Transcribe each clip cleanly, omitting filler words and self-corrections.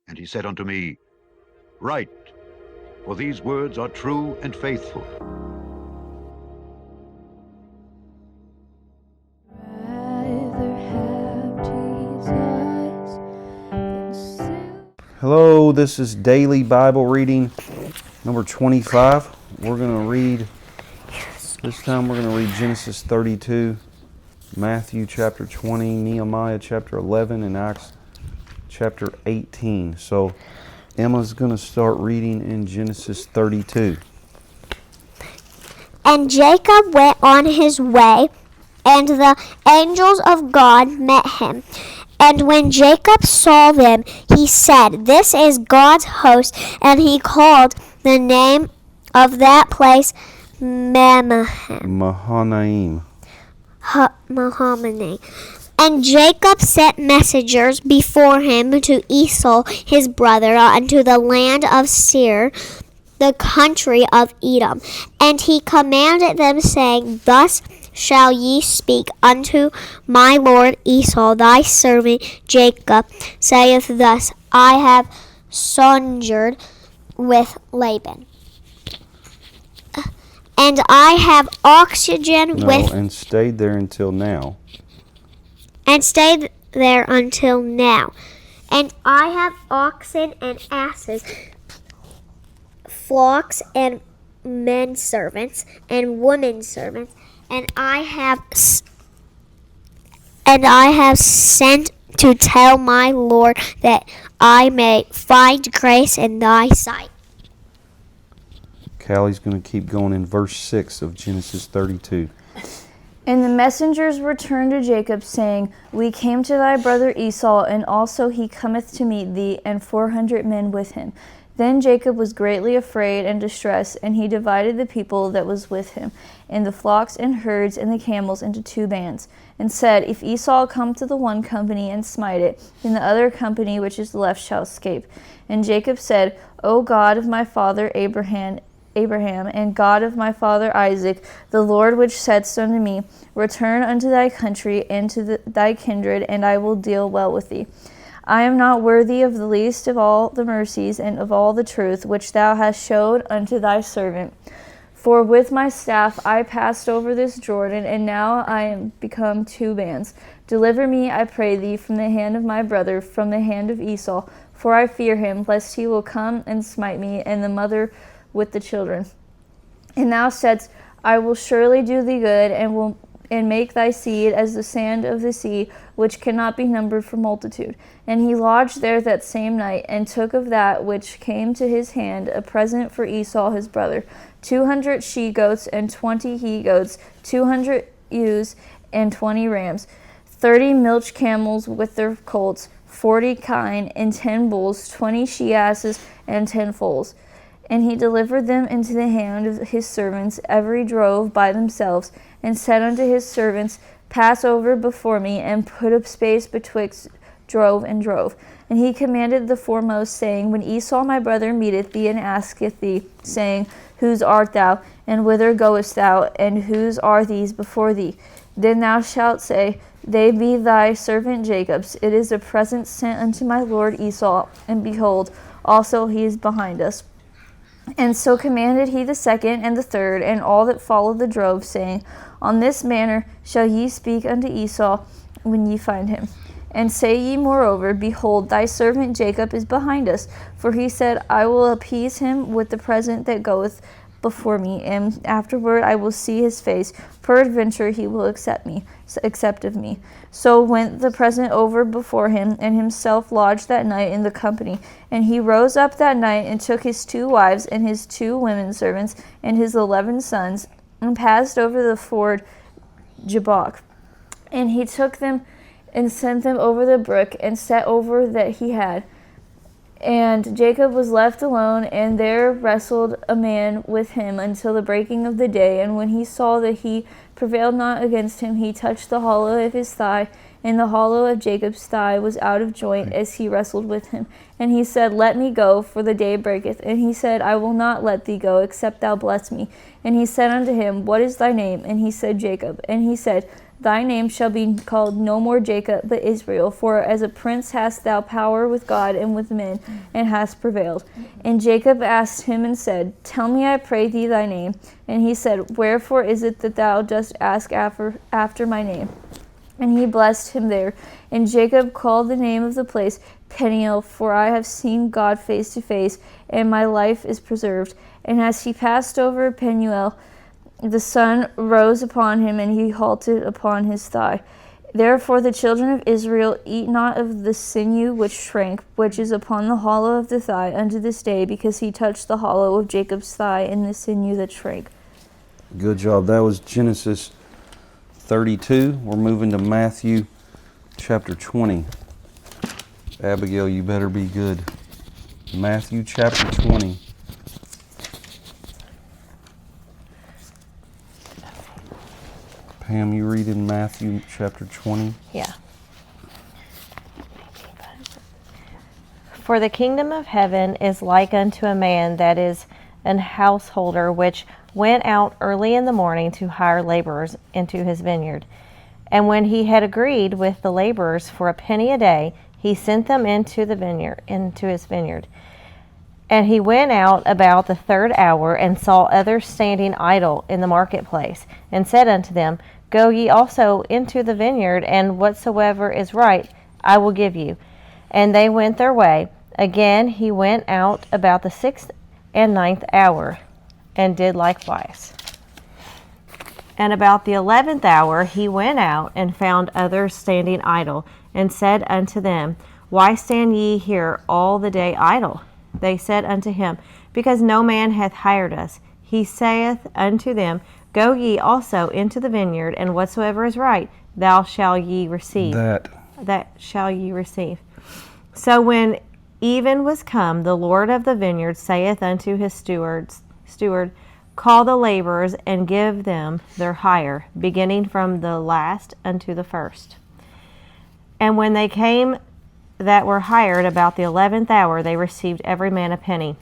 And he said unto me, Write, for these words are true and faithful. Hello, this is Daily Bible Reading number 25. We're going to read, this time we're going to read Genesis 32, Matthew chapter 20, Nehemiah chapter 11, and Acts chapter 18. So Emma's going to start reading in Genesis 32. And Jacob went on his way, and the angels of God met him. And when Jacob saw them, he said, This is God's host. And he called the name of that place Mahanaim. And Jacob sent messengers before him to Esau his brother unto the land of Seir, the country of Edom. And he commanded them, saying, Thus shall ye speak unto my lord Esau, thy servant Jacob, saith thus, I have sojourned with Laban. And I have oxygen and stayed there until now. And stayed there until now. And I have oxen and asses, flocks and men servants and women servants, and I have sent to tell my Lord that I may find grace in thy sight. Callie's going to keep going in verse 6 of Genesis 32. And the messengers returned to Jacob, saying, We came to thy brother Esau, and also he cometh to meet thee, and 400 men with him. Then Jacob was greatly afraid and distressed, and he divided the people that was with him, and the flocks and herds and the camels into 2 bands, and said, If Esau come to the one company and smite it, then the other company which is left shall escape. And Jacob said, O God of my father Abraham, and God of my father Isaac, the Lord which saidst unto me, Return unto thy country and to thy kindred, and I will deal well with thee. I am not worthy of the least of all the mercies and of all the truth which thou hast showed unto thy servant. For with my staff I passed over this Jordan, and now I am become 2 bands. Deliver me, I pray thee, from the hand of my brother, from the hand of Esau, for I fear him, lest he will come and smite me, and the mother with the children. And thou saidst, I will surely do thee good, and make thy seed as the sand of the sea, which cannot be numbered for multitude. And he lodged there that same night, and took of that which came to his hand a present for Esau his brother, 200 she-goats and 20 he-goats, 200 ewes and 20 rams, 30 milch camels with their colts, 40 kine and 10 bulls, 20 she-asses and 10 foals. And he delivered them into the hand of his servants, every drove by themselves, and said unto his servants, Pass over before me, and put a space betwixt drove and drove. And he commanded the foremost, saying, When Esau my brother meeteth thee, and asketh thee, saying, Whose art thou, and whither goest thou, and whose are these before thee? Then thou shalt say, They be thy servant Jacob's. It is a present sent unto my lord Esau, and behold, also he is behind us. And so commanded he the second and the third, and all that followed the drove, saying, On this manner shall ye speak unto Esau when ye find him. And say ye moreover, Behold, thy servant Jacob is behind us. For he said, I will appease him with the present that goeth before me, and afterward I will see his face. Peradventure he will accept of me. So went the present over before him, and himself lodged that night in the company. And he rose up that night, and took his 2 wives, and his 2 women servants, and his 11 sons, and passed over the ford Jabbok. And he took them, and sent them over the brook, and set over that he had. And Jacob was left alone, and there wrestled a man with him until the breaking of the day. And when he saw that he prevailed not against him, he touched the hollow of his thigh, and the hollow of Jacob's thigh was out of joint as he wrestled with him. And he said, Let me go, for the day breaketh. And he said, I will not let thee go, except thou bless me. And he said unto him, What is thy name? And he said, Jacob. And he said, Thy name shall be called no more Jacob, but Israel, for as a prince hast thou power with God and with men, and hast prevailed. And Jacob asked him and said, Tell me, I pray thee, thy name. And he said, Wherefore is it that thou dost ask after my name? And he blessed him there. And Jacob called the name of the place Peniel, for I have seen God face to face, and my life is preserved. And as he passed over Peniel, the sun rose upon him, and he halted upon his thigh. Therefore the children of Israel eat not of the sinew which shrank, which is upon the hollow of the thigh, unto this day, because he touched the hollow of Jacob's thigh and the sinew that shrank. Good job. That was Genesis 32. We're moving to Matthew chapter 20. Abigail, you better be good. Matthew chapter 20. Pam, you read in Matthew chapter 20? Yeah. For the kingdom of heaven is like unto a man that is an householder, which went out early in the morning to hire laborers into his vineyard. And when he had agreed with the laborers for a penny a day, he sent them into his vineyard. And he went out about the third hour, and saw others standing idle in the marketplace, and said unto them, Go ye also into the vineyard, and whatsoever is right I will give you. And they went their way. Again he went out about the 6th and 9th hour, and did likewise. And about the 11th hour he went out, and found others standing idle, and said unto them, Why stand ye here all the day idle? They said unto him, Because no man hath hired us. He saith unto them, Go ye also into the vineyard, and whatsoever is right, shall ye receive. That shall ye receive. So when even was come, the Lord of the vineyard saith unto his steward, Call the laborers, and give them their hire, beginning from the last unto the first. And when they came that were hired about the 11th hour, they received every man a penny.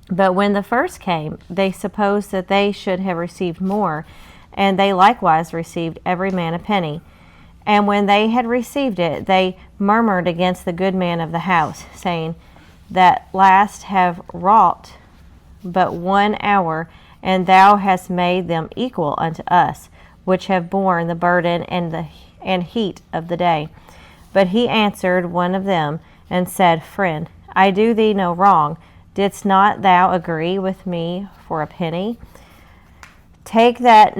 But when the first came, they supposed that they should have received more, and they likewise received every man a penny. And when they had received it, they murmured against the good man of the house, saying, That last have wrought but 1 hour, and thou hast made them equal unto us, which have borne the burden and heat of the day. But he answered one of them, and said, Friend, I do thee no wrong. Didst not thou agree with me for a penny? Take that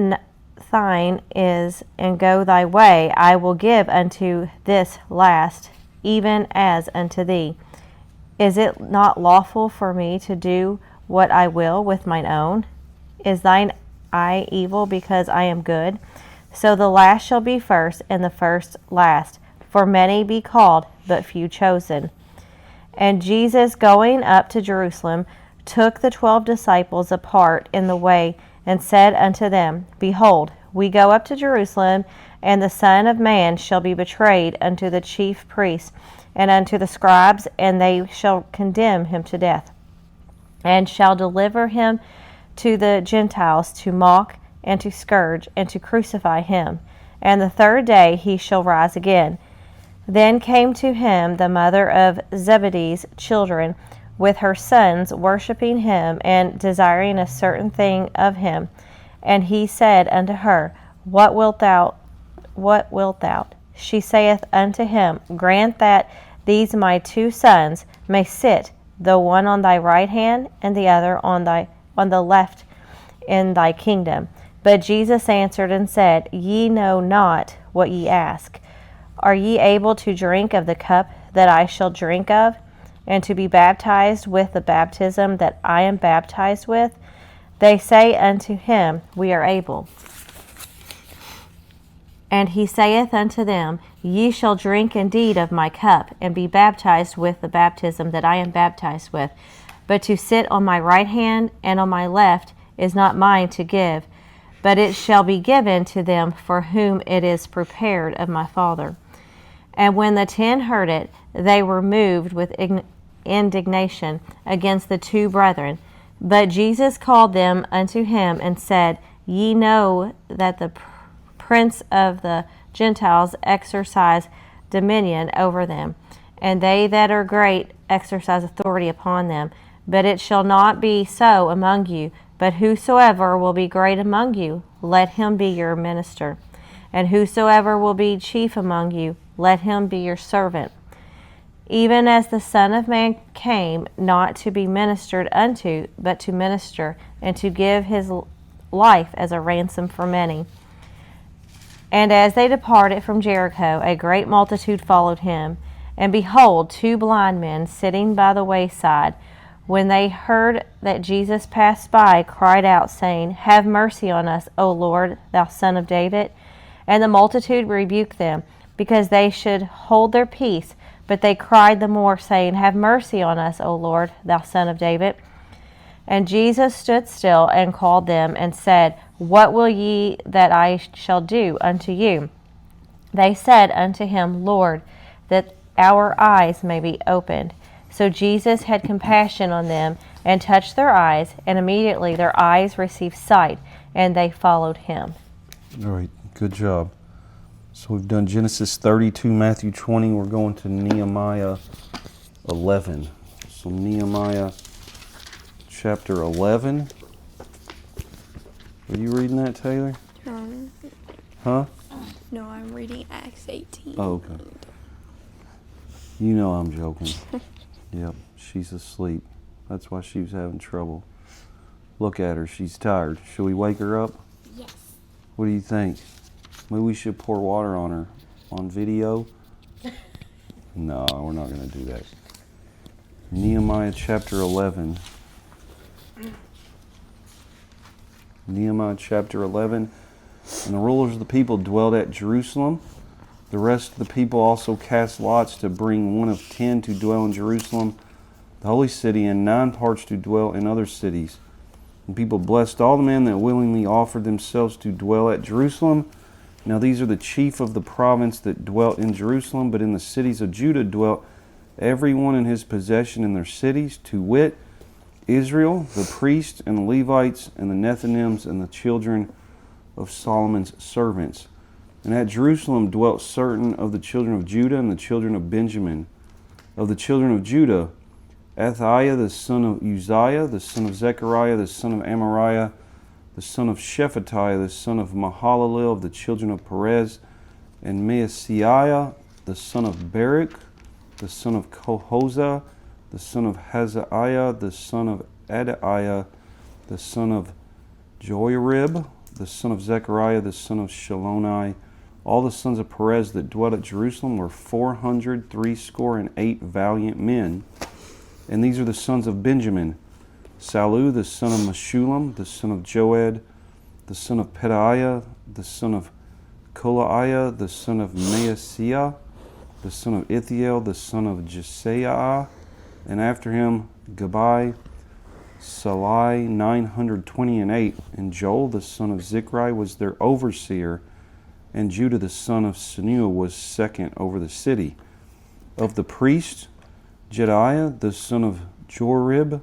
thine is, and go thy way. I will give unto this last, even as unto thee. Is it not lawful for me to do what I will with mine own? Is thine eye evil because I am good? So the last shall be first, and the first last. For many be called, but few chosen. And Jesus, going up to Jerusalem, took the 12 disciples apart in the way, and said unto them, Behold, we go up to Jerusalem, and the Son of Man shall be betrayed unto the chief priests and unto the scribes, and they shall condemn him to death, and shall deliver him to the Gentiles to mock and to scourge and to crucify him. And the third day he shall rise again. Then came to him the mother of Zebedee's children with her sons, worshipping him, and desiring a certain thing of him. And he said unto her, What wilt thou? She saith unto him, Grant that these my 2 sons may sit, the one on thy right hand, and the other on the left, in thy kingdom. But Jesus answered and said, Ye know not what ye ask. Are ye able to drink of the cup that I shall drink of, and to be baptized with the baptism that I am baptized with? They say unto him, We are able. And he saith unto them, Ye shall drink indeed of my cup, and be baptized with the baptism that I am baptized with. But to sit on my right hand and on my left is not mine to give, but it shall be given to them for whom it is prepared of my Father. And when the 10 heard it, they were moved with indignation against the 2 brethren. But Jesus called them unto him, and said, Ye know that the prince of the Gentiles exercise dominion over them, and they that are great exercise authority upon them. But it shall not be so among you, but whosoever will be great among you, let him be your minister. And whosoever will be chief among you, let him be your servant. Even as the Son of Man came not to be ministered unto, but to minister, and to give his life as a ransom for many. And as they departed from Jericho, a great multitude followed him. And behold, 2 blind men sitting by the wayside, when they heard that Jesus passed by, cried out, saying, Have mercy on us, O Lord, thou Son of David. And the multitude rebuked them, because they should hold their peace. But they cried the more, saying, Have mercy on us, O Lord, thou Son of David. And Jesus stood still and called them, and said, What will ye that I shall do unto you? They said unto him, Lord, that our eyes may be opened. So Jesus had compassion on them, and touched their eyes, and immediately their eyes received sight, and they followed him. All right, good job. So we've done Genesis 32, Matthew 20. We're going to Nehemiah 11. So Nehemiah chapter 11. Are you reading that, Taylor? Huh? No, I'm reading Acts 18. Oh, okay. You know I'm joking. Yep, she's asleep. That's why she was having trouble. Look at her, she's tired. Should we wake her up? Yes. What do you think? Maybe we should pour water on her on video? No, we're not going to do that. Nehemiah chapter 11. Nehemiah chapter 11. And the rulers of the people dwelled at Jerusalem. The rest of the people also cast lots to bring 1 of 10 to dwell in Jerusalem, the holy city, and 9 parts to dwell in other cities. And people blessed all the men that willingly offered themselves to dwell at Jerusalem. Now these are the chief of the province that dwelt in Jerusalem, but in the cities of Judah dwelt every one in his possession in their cities, to wit, Israel, the priests, and the Levites, and the Nethinims, and the children of Solomon's servants. And at Jerusalem dwelt certain of the children of Judah and the children of Benjamin. Of the children of Judah, Athaiah the son of Uzziah, the son of Zechariah, the son of Amariah, the son of Shephatiah, the son of Mahalalel, of the children of Perez, and Maaseiah, the son of Barak, the son of Kohosah, the son of Hazaiah, the son of Adaiah, the son of Joiarib, the son of Zechariah, the son of Shaloni. All the sons of Perez that dwelt at Jerusalem were 468 valiant men. And these are the sons of Benjamin: Salu, the son of Meshullam, the son of Joed, the son of Pedaiah, the son of Kolaiah, the son of Maaseiah, the son of Ithiel, the son of Jesaiah, and after him Gabai, Salai, 928. And Joel, the son of Zichri, was their overseer, and Judah, the son of Senuah, was second over the city. Of the priests, Jedaiah, the son of Jorib,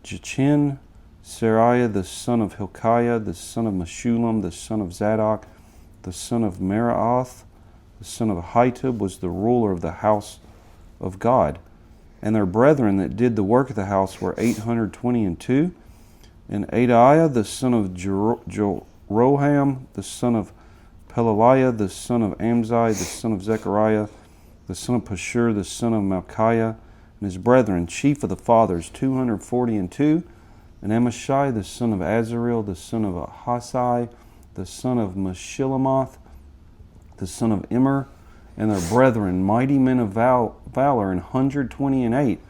Jachin, Seraiah, the son of Hilkiah, the son of Meshullam, the son of Zadok, the son of Meraoth, the son of Ahitub, was the ruler of the house of God. And their brethren that did the work of the house were 822. And Adaiah, the son of Jeroham, the son of Pelaliah, the son of Amzai, the son of Zechariah, the son of Pashur, the son of Malchiah, and his brethren, chief of the fathers, 242. And Amashai, the son of Azarel, the son of Ahasai, the son of Meshillemoth, the son of Immer, and their brethren, mighty men of valor, 128.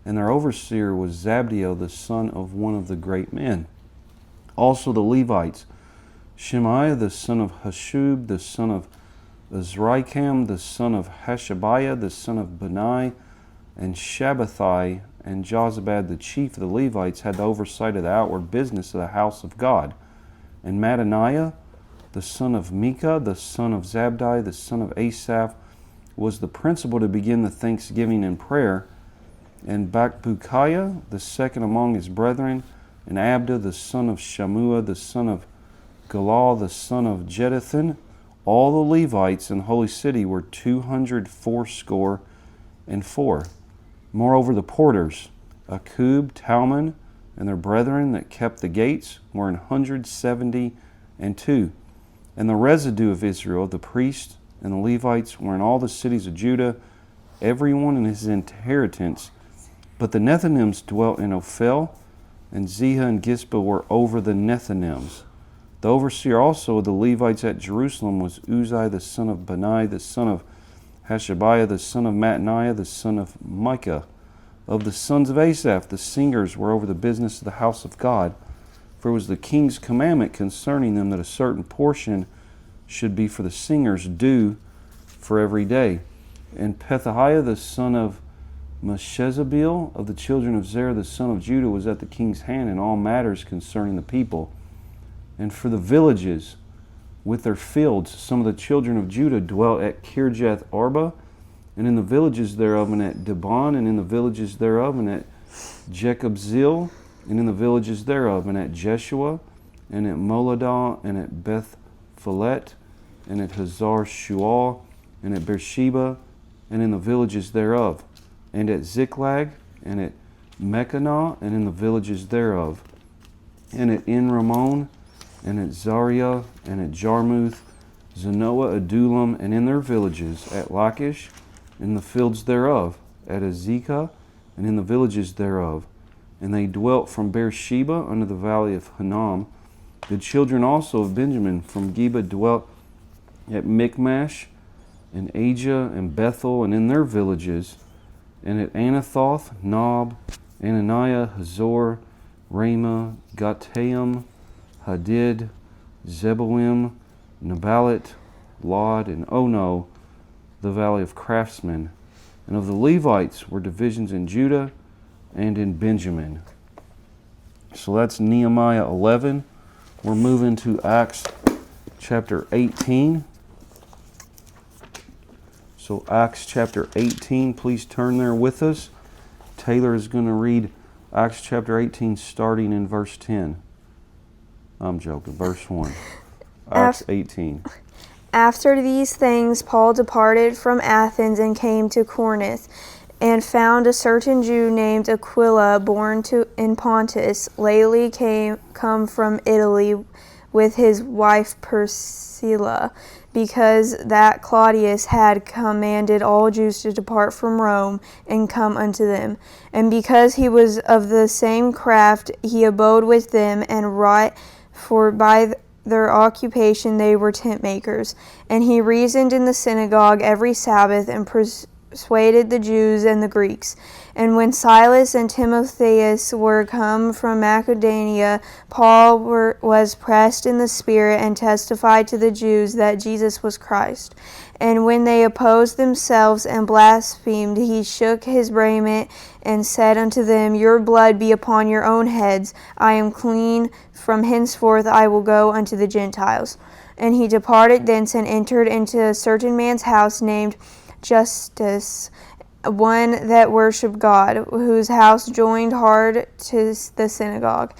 And their overseer was Zabdiel, the son of one of the great men. Also the Levites, Shemaiah, the son of Hashub, the son of Azrikam, the son of Hashabiah, the son of Benai, and Shabbathai, and Jozabad, the chief of the Levites, had the oversight of the outward business of the house of God. And Mattaniah, the son of Micah, the son of Zabdi, the son of Asaph, was the principal to begin the thanksgiving and prayer. And Bakbukiah, the second among his brethren, and Abda, the son of Shammua, the son of Galal, the son of Jeduthun, All the Levites in the holy city were 284. Moreover, the porters, Akub, Talmon, and their brethren that kept the gates were 172. And the residue of Israel, the priests and the Levites, were in all the cities of Judah, every one in his inheritance. But the Nethinims dwelt in Ophel, and Zehah and Gispa were over the Nethinims. The overseer also of the Levites at Jerusalem was Uzziah the son of Bani, the son of Hashabiah, the son of Mattaniah, the son of Micah. Of the sons of Asaph, the singers were over the business of the house of God. For it was the king's commandment concerning them that a certain portion should be for the singers due for every day. And Pethahiah, the son of Meshezabeel, of the children of Zerah, the son of Judah, was at the king's hand in all matters concerning the people. And for the villages with their fields, some of the children of Judah dwelt at Kirjath Arba, and in the villages thereof, and at Dibon, and in the villages thereof, and at Jekabzeel, and in the villages thereof, and at Jeshua, and at Moladah, and at Beth Phelet, and at Hazar Shual, and at Beersheba, and in the villages thereof, and at Ziklag, and at Mechanah, and in the villages thereof, and at En Ramon, and at Zariah, and at Jarmuth, Zanoah, Adullam, and in their villages, at Lachish, in the fields thereof, at Azekah, and in the villages thereof. And they dwelt from Beersheba unto the valley of Hinnom. The children also of Benjamin from Geba dwelt at Michmash, and Ajah, and Bethel, and in their villages, and at Anathoth, Nob, Ananiah, Hazor, Ramah, Gataim, Hadid, Zeboim, Nebalat, Lod, and Ono, the valley of craftsmen. And of the Levites were divisions in Judah and in Benjamin. So that's Nehemiah 11. We're moving to Acts chapter 18. So Acts chapter 18, please turn there with us. Taylor is going to read Acts chapter 18 starting in verse 10. I'm joking, verse 1. Acts 18. After these things, Paul departed from Athens and came to Corinth, and found a certain Jew named Aquila, born in Pontus, lately come from Italy, with his wife Priscilla, because that Claudius had commanded all Jews to depart from Rome and come unto them. And because he was of the same craft, he abode with them and wrought, for by their occupation they were tent makers. And he reasoned in the synagogue every Sabbath, and persuaded the Jews and the Greeks. And when Silas and Timotheus were come from Macedonia, Paul was pressed in the Spirit, and testified to the Jews that Jesus was Christ. And when they opposed themselves and blasphemed, he shook his raiment, and said unto them, Your blood be upon your own heads. I am clean. From henceforth I will go unto the Gentiles. And he departed thence, and entered into a certain man's house named Justus, one that worshipped God, whose house joined hard to the synagogue.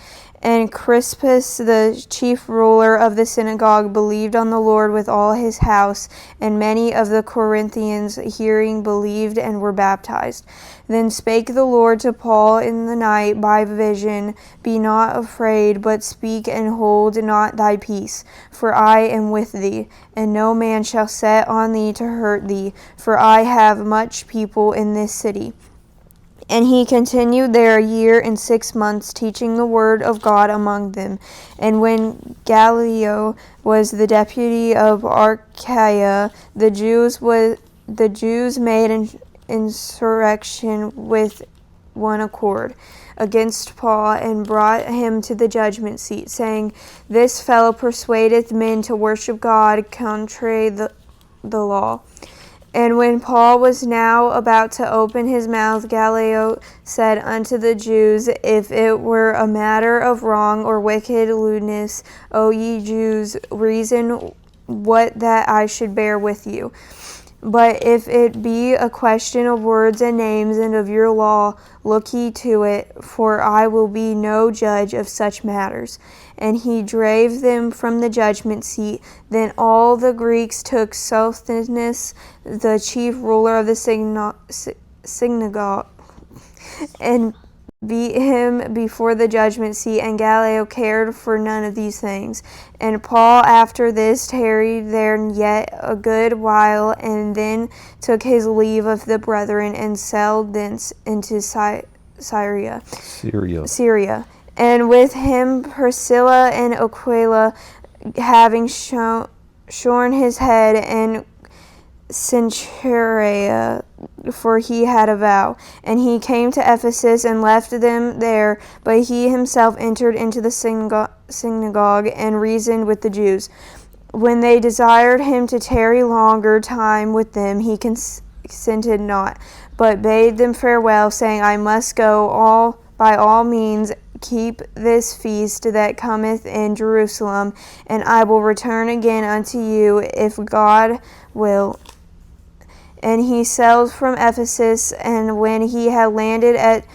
And Crispus, the chief ruler of the synagogue, believed on the Lord with all his house, and many of the Corinthians hearing believed and were baptized. Then spake the Lord to Paul in the night by vision, Be not afraid, but speak, and hold not thy peace, for I am with thee, and no man shall set on thee to hurt thee, for I have much people in this city. And he continued there 1 year and 6 months, teaching the word of God among them. And when Gallio was the deputy of Achaia, the Jews made an insurrection with one accord against Paul, and brought him to the judgment seat, saying, This fellow persuadeth men to worship God contrary the law. And when Paul was now about to open his mouth, Gallio said unto the Jews, If it were a matter of wrong or wicked lewdness, O ye Jews, reason what that I should bear with you. But if it be a question of words and names and of your law, look ye to it, for I will be no judge of such matters. And he drave them from the judgment seat. Then all the Greeks took Sosthenes, the chief ruler of the synagogue, and beat him before the judgment seat, and Gallio cared for none of these things. And Paul after this tarried there yet a good while, and then took his leave of the brethren, and sailed thence into Syria. And with him Priscilla and Aquila, having shorn his head, and Centuria, for he had a vow. And he came to Ephesus and left them there, but he himself entered into the synagogue and reasoned with the Jews. When they desired him to tarry longer time with them, he consented not, but bade them farewell, saying, I must go by all means keep this feast that cometh in Jerusalem, and I will return again unto you, if God will. And he sailed from Ephesus, and when he had landed at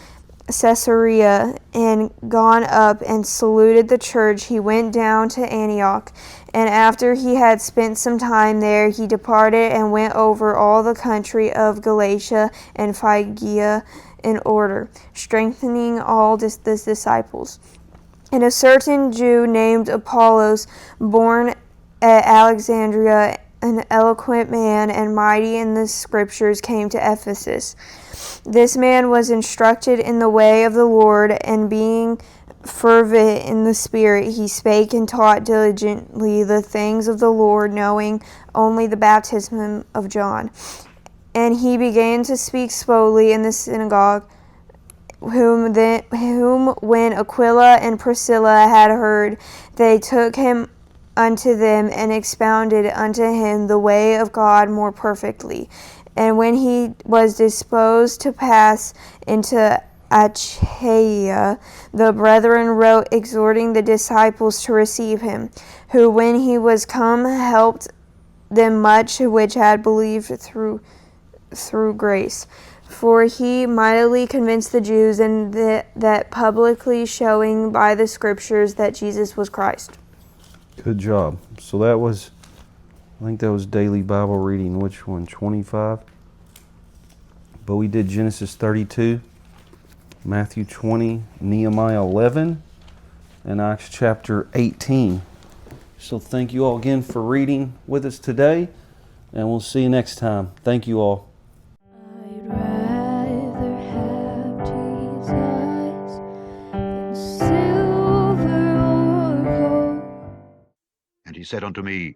Caesarea and gone up and saluted the church, he went down to Antioch. And after he had spent some time there, he departed and went over all the country of Galatia and Phrygia in order, strengthening all the disciples. And a certain Jew named Apollos, born at Alexandria, an eloquent man and mighty in the scriptures, came to Ephesus. This man was instructed in the way of the Lord, and being fervent in the Spirit, he spake and taught diligently the things of the Lord, knowing only the baptism of John. And he began to speak slowly in the synagogue, whom when Aquila and Priscilla had heard, they took him unto them, and expounded unto him the way of God more perfectly. And when he was disposed to pass into Achaia, the brethren wrote, exhorting the disciples to receive him, who when he was come helped them much which had believed through grace. For he mightily convinced the Jews, and that publicly showing by the scriptures that Jesus was Christ. Good job. So that was, I think that was daily Bible reading. Which one? 25? But we did Genesis 32, Matthew 20, Nehemiah 11, and Acts chapter 18. So thank you all again for reading with us today, and we'll see you next time. Thank you all. I'd rather have Jesus than silver or gold. And he said unto me,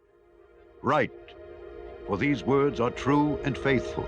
Write, for these words are true and faithful.